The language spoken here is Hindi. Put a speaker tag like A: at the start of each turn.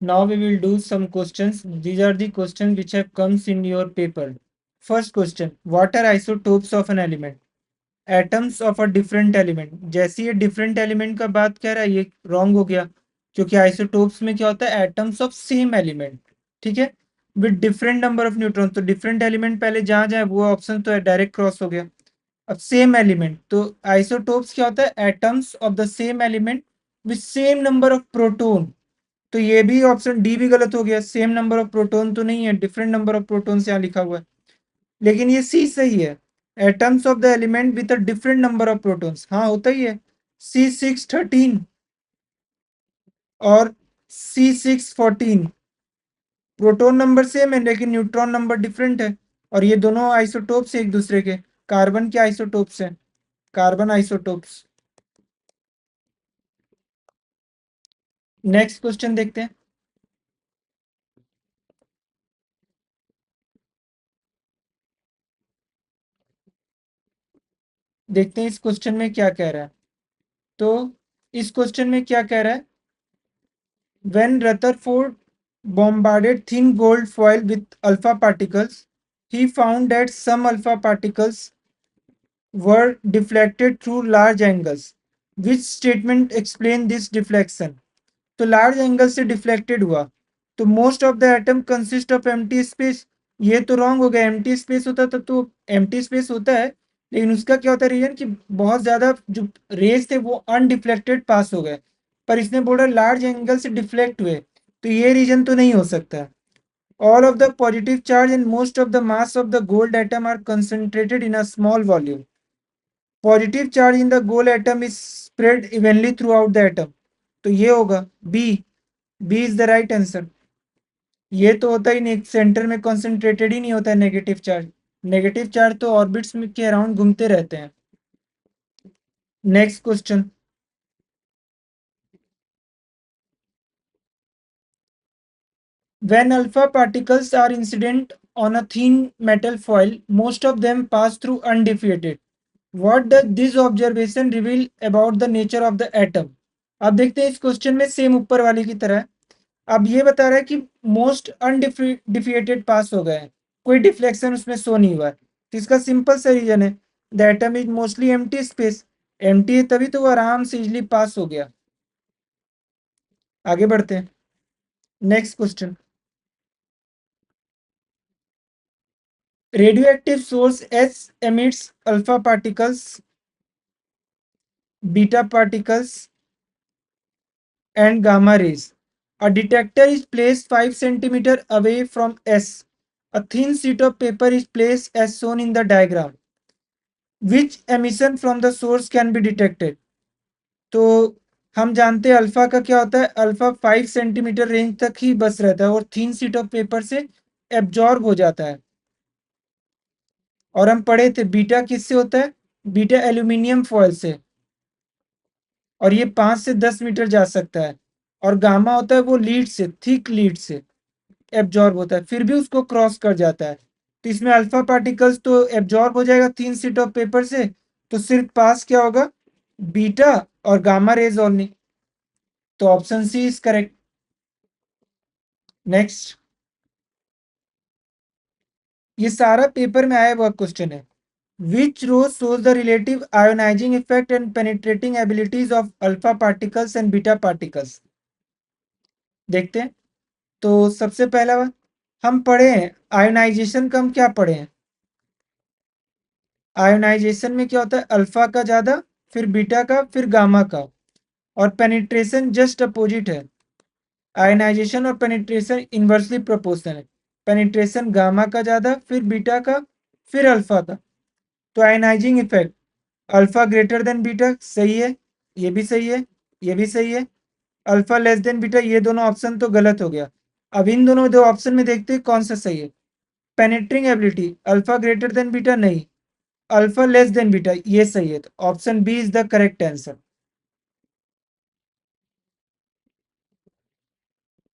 A: Now we will do some questions. These are the questions which have comes in your paper. First question, what are isotopes of an element? Atoms of a different element. जैसे ये different element का बात कह रहा है, ये wrong हो गया, क्योंकि isotopes में क्या होता है, atoms of same element, ठीक है, with different number of neutrons. तो different element पहले जहां जाए वो ऑप्शन तो डायरेक्ट क्रॉस हो गया. अब सेम एलिमेंट, तो आइसोटोप्स क्या होता है, atoms of the same element with same number of proton. तो ये भी ऑप्शन डी भी गलत हो गया, सेम नंबर ऑफ प्रोटॉन तो नहीं है, डिफरेंट नंबर ऑफ प्रोटॉन यहाँ लिखा हुआ है. लेकिन ये सी सही है, atoms of the element with a different number of protons, हाँ होता ही है. C613 और C614 प्रोटॉन नंबर सेम है लेकिन न्यूट्रॉन नंबर डिफरेंट है, और ये दोनों आइसोटोप्स एक दूसरे के, कार्बन के आइसोटोप्स हैं, कार्बन आइसोटोप्स. नेक्स्ट क्वेश्चन देखते हैं. देखते हैं इस क्वेश्चन में क्या कह रहा है. तो इस क्वेश्चन में क्या कह रहा है, when Rutherford bombarded thin gold foil with alpha particles, he found that some alpha particles were deflected through large angles. Which statement explain this deflection? तो लार्ज एंगल से डिफ्लेक्टेड हुआ, तो most of the atom consist of empty space. ये तो रॉन्ग हो गया, एम्प्टी स्पेस होता तो एम्प्टी स्पेस होता है, लेकिन उसका क्या होता है रीजन कि बहुत ज्यादा जो रेज थे वो अनडिफ्लेक्टेड पास हो गए, पर इसने बोला लार्ज एंगल से डिफ्लेक्ट हुए, तो ये रीजन तो नहीं हो सकता. All of the positive charge and most of the mass of the gold atom are concentrated in a small volume. Positive charge in the gold atom is spread evenly throughout the atom. तो ये होगा B. B is the right answer. ये तो होता ही नहीं, सेंटर में कॉन्सेंट्रेटेड ही नहीं होता है नेगेटिव चार्ज. नेगेटिव चार्ज तो ऑर्बिट्स में के अराउंड घूमते रहते हैं. Next question. When alpha particles are incident on a thin metal foil, most of them pass through undefeated. What does this observation reveal about the nature of the atom? अब देखते हैं इस क्वेश्चन में सेम ऊपर वाले की तरह. अब ये बता रहा है कि मोस्ट अनडिफिएटेड पास हो गए हैं, कोई डिफ्लेक्शन उसमें शो नहीं हुआ है. तो इसका सिंपल सा रीजन है, the atom is mostly empty space. Empty है तभी तो वो आराम से इजिली पास हो गया. आगे बढ़ते हैं. Next question. Radioactive source S emits alpha particles, beta particles, and gamma rays. A detector is placed 5 cm away from S. A thin sheet of paper is placed as shown in the diagram. Which emission from the source can be detected? तो हम जानते हैं अल्फा का क्या होता है, अल्फा 5 सेंटीमीटर रेंज तक ही बस रहता है और थिन शीट ऑफ पेपर से एब्जॉर्ब हो जाता है. और हम पढ़े थे बीटा किससे होता है, बीटा एल्यूमिनियम फॉयल से, और ये 5 से 10 मीटर जा सकता है. और गामा होता है वो लीड से, थिक लीड से एब्जॉर्ब होता है, फिर भी उसको क्रॉस कर जाता है. तो इसमें अल्फा पार्टिकल्स तो एब्जॉर्ब हो जाएगा 3 शीट ऑफ पेपर से, तो सिर्फ पास क्या होगा, बीटा और गामा रेज ओनली. तो option C is correct. Next. ये सारा पेपर में आया हुआ क्वेश्चन है. विच रो shows the relative ionizing effect and penetrating abilities of alpha particles and beta particles? देखते हैं. तो सबसे पहला हम पढ़े हैं आयोनाइजेशन का, हम क्या पढ़े हैं, आयोनाइजेशन में क्या होता है, अल्फा का ज्यादा, फिर बीटा का, फिर गामा का, और पेनिट्रेशन जस्ट अपोजिट है. आयोनाइजेशन और पेनिट्रेशन इनवर्सली प्रोपोर्शनल है. पेनिट्रेशन गामा का ज्यादा, फिर बीटा का, फिर अल्फा का. तो ionizing effect alpha greater than beta सही है, ये भी सही है, ये भी सही है. अल्फा लेस देन बीटा, ये दोनों ऑप्शन तो गलत हो गया. अब इन दोनों दो ऑप्शन में देखते हैं कौन सा सही है. Penetrating ability alpha greater than beta नहीं, अल्फा लेस देन बीटा ये सही है. तो option B is the correct answer.